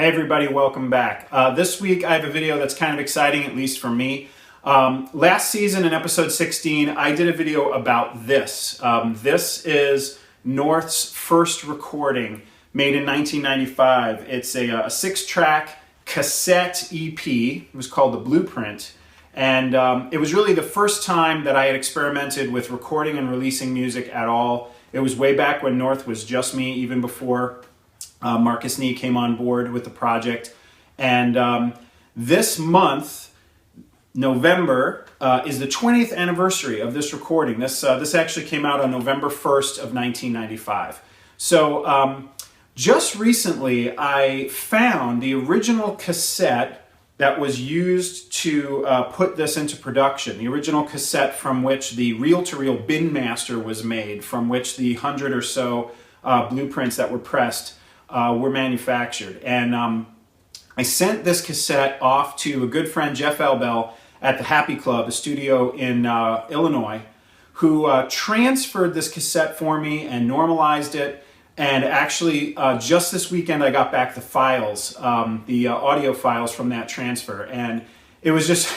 Hey everybody, welcome back. This week I have a video that's kind of exciting, at least for me. Last season in episode 16, I did a video about this. This is North's first recording made in 1995. It's a 6-track cassette EP. It was called The Blueprint. And it was really the first time that I had experimented with recording and releasing music at all. It was way back when North was just me, even before Marcus Nee came on board with the project. And this month, November, is the 20th anniversary of this recording. This actually came out on November 1st of 1995. So just recently, I found the original cassette that was used to put this into production. The original cassette from which the reel-to-reel bin master was made, from which the 100 or so blueprints that were pressed were manufactured. And I sent this cassette off to a good friend, Jeff Elbell, at the Happy Club, a studio in Illinois, who transferred this cassette for me and normalized it. And actually, just this weekend, I got back the files, the audio files from that transfer. And it was just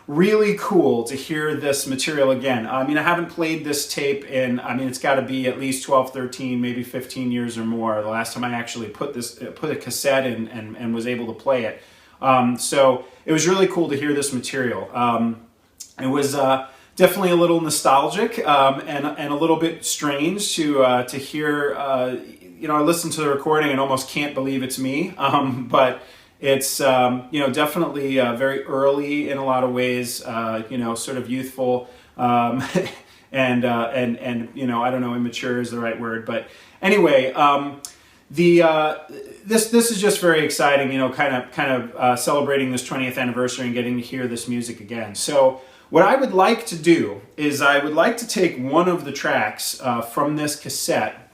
really cool to hear this material again. I mean, I haven't played this tape in, it's got to be at least 12, 13, maybe 15 years or more. The last time I actually put a cassette in and was able to play it. So it was really cool to hear this material. It was definitely a little nostalgic and a little bit strange to hear. I listened to the recording and almost can't believe it's me. But it's definitely very early in a lot of ways. Sort of youthful, and I don't know, immature is the right word. But anyway, this is just very exciting. Kind of celebrating this 20th anniversary and getting to hear this music again. So what I would like to do is I would like to take one of the tracks from this cassette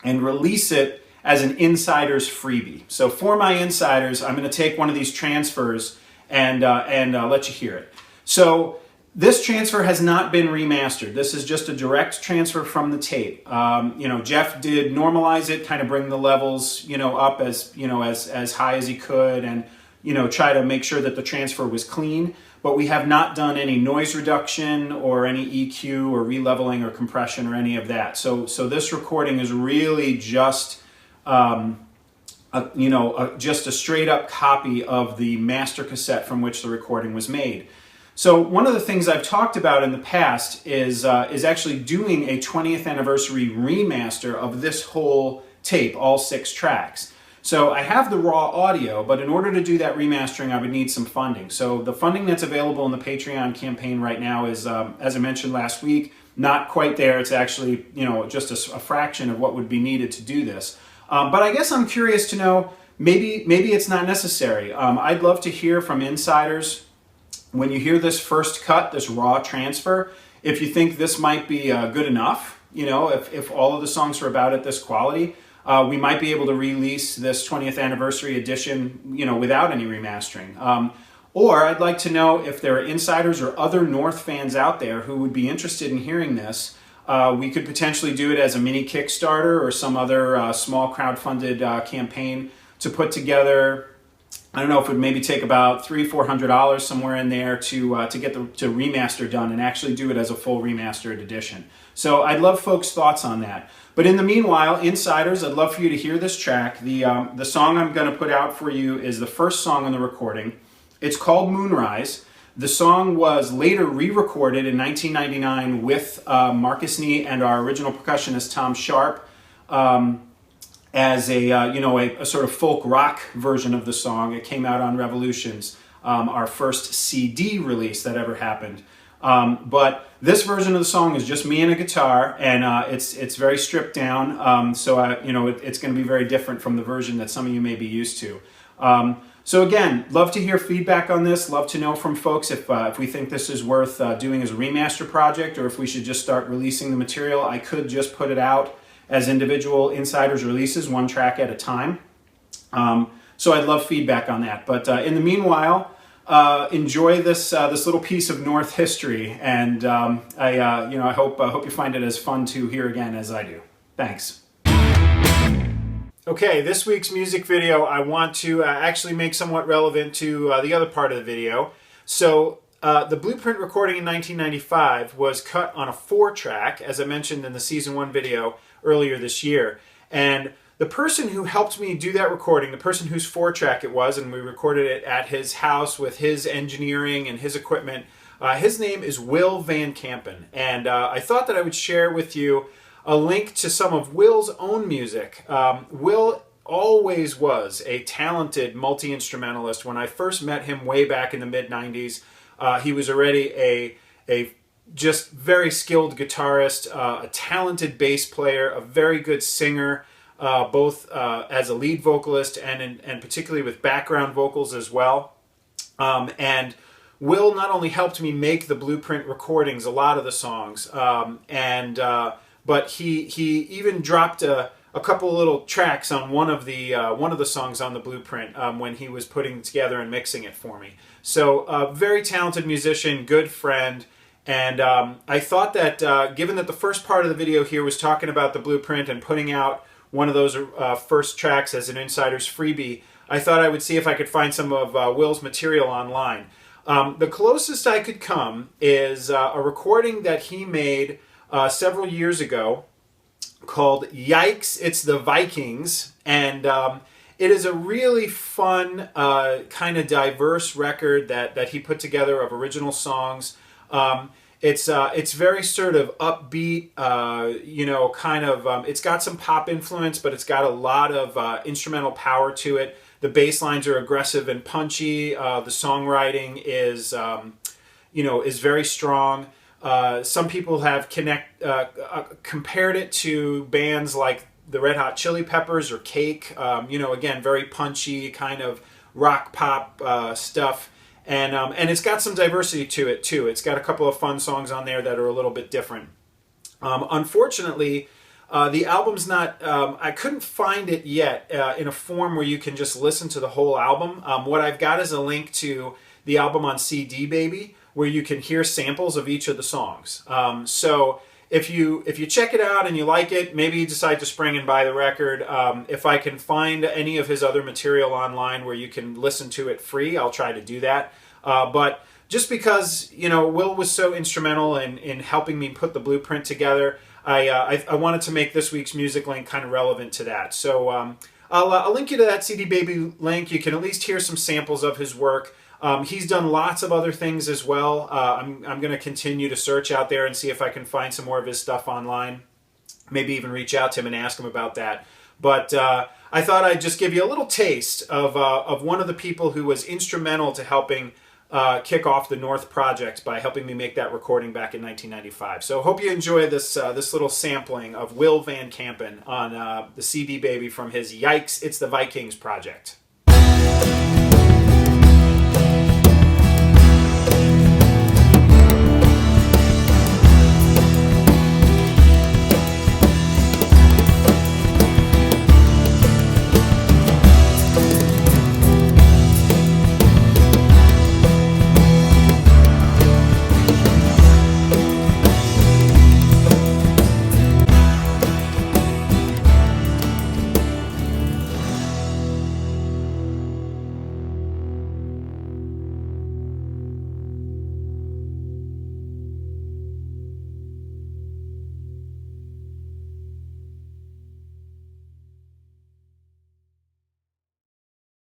and release it as an insider's freebie. So for my insiders, I'm going to take one of these transfers and let you hear it. So this transfer has not been remastered. This is just a direct transfer from the tape. Jeff did normalize it, kind of bring the levels, up as high as he could, and try to make sure that the transfer was clean. But we have not done any noise reduction or any EQ or releveling or compression or any of that. So this recording is really just just a straight up copy of the master cassette from which the recording was made. So one of the things I've talked about in the past is actually doing a 20th anniversary remaster of this whole tape, all 6 tracks. So I have the raw audio, but in order to do that remastering, I would need some funding. So the funding that's available in the Patreon campaign right now is, as I mentioned last week, not quite there. It's actually, just a fraction of what would be needed to do this. But I guess I'm curious to know, maybe it's not necessary. I'd love to hear from insiders when you hear this first cut, this raw transfer, if you think this might be good enough. If all of the songs are about at this quality, we might be able to release this 20th anniversary edition, without any remastering. Or I'd like to know if there are insiders or other North fans out there who would be interested in hearing this. We could potentially do it as a mini Kickstarter or some other small crowdfunded campaign to put together. I don't know if it would maybe take about $300-400 somewhere in there to get the remaster done and actually do it as a full remastered edition. So I'd love folks' thoughts on that. But in the meanwhile, insiders, I'd love for you to hear this track. The song I'm going to put out for you is the first song on the recording. It's called Moonrise. The song was later re-recorded in 1999 with Marcus Nee and our original percussionist Tom Sharp as a sort of folk rock version of the song. It came out on Revolutions, our first CD release that ever happened. But this version of the song is just me and a guitar, and it's very stripped down. So it's going to be very different from the version that some of you may be used to. So again, love to hear feedback on this. Love to know from folks if we think this is worth doing as a remaster project, or if we should just start releasing the material. I could just put it out as individual insiders releases, 1 track at a time. So I'd love feedback on that. But in the meanwhile, enjoy this little piece of North history, and I hope you find it as fun to hear again as I do. Thanks. Okay, this week's music video I want to actually make somewhat relevant to the other part of the video. So the Blueprint recording in 1995 was cut on a 4-track, as I mentioned in the Season 1 video earlier this year. And the person who helped me do that recording, the person whose 4-track it was, and we recorded it at his house with his engineering and his equipment, his name is Will Van Kampen. And I thought that I would share with you a link to some of Will's own music. Will always was a talented multi-instrumentalist. When I first met him way back in the mid-90s, he was already a just very skilled guitarist, a talented bass player, a very good singer, both as a lead vocalist and particularly with background vocals as well. And Will not only helped me make the Blueprint recordings, a lot of the songs, but he even dropped a couple of little tracks on one of the songs on the Blueprint when he was putting it together and mixing it for me. So very talented musician, good friend, and I thought that given that the first part of the video here was talking about the Blueprint and putting out one of those first tracks as an insider's freebie, I thought I would see if I could find some of Will's material online. The closest I could come is a recording that he made several years ago called Yiikes, It's the Viikings, and it is a really fun, kind of diverse record that he put together of original songs. It's very sort of upbeat, it's got some pop influence, but it's got a lot of instrumental power to it. The bass lines are aggressive and punchy. The songwriting is very strong. Some people have compared it to bands like the Red Hot Chili Peppers or Cake. Again, very punchy kind of rock pop stuff, and it's got some diversity to it too. It's got a couple of fun songs on there that are a little bit different. Unfortunately, the album's not. I couldn't find it yet in a form where you can just listen to the whole album. What I've got is a link to the album on CD Baby, where you can hear samples of each of the songs. So if you check it out and you like it, maybe you decide to spring and buy the record. If I can find any of his other material online where you can listen to it free, I'll try to do that. But just because Will was so instrumental in helping me put the Blueprint together, I wanted to make this week's music link kind of relevant to that. So I'll link you to that CD Baby link. You can at least hear some samples of his work. He's done lots of other things as well. I'm going to continue to search out there and see if I can find some more of his stuff online. Maybe even reach out to him and ask him about that. But I thought I'd just give you a little taste of one of the people who was instrumental to helping kick off the North Project by helping me make that recording back in 1995. So hope you enjoy this little sampling of Will Van Kampen on the CD Baby from his Yiikes, It's the Viikings project.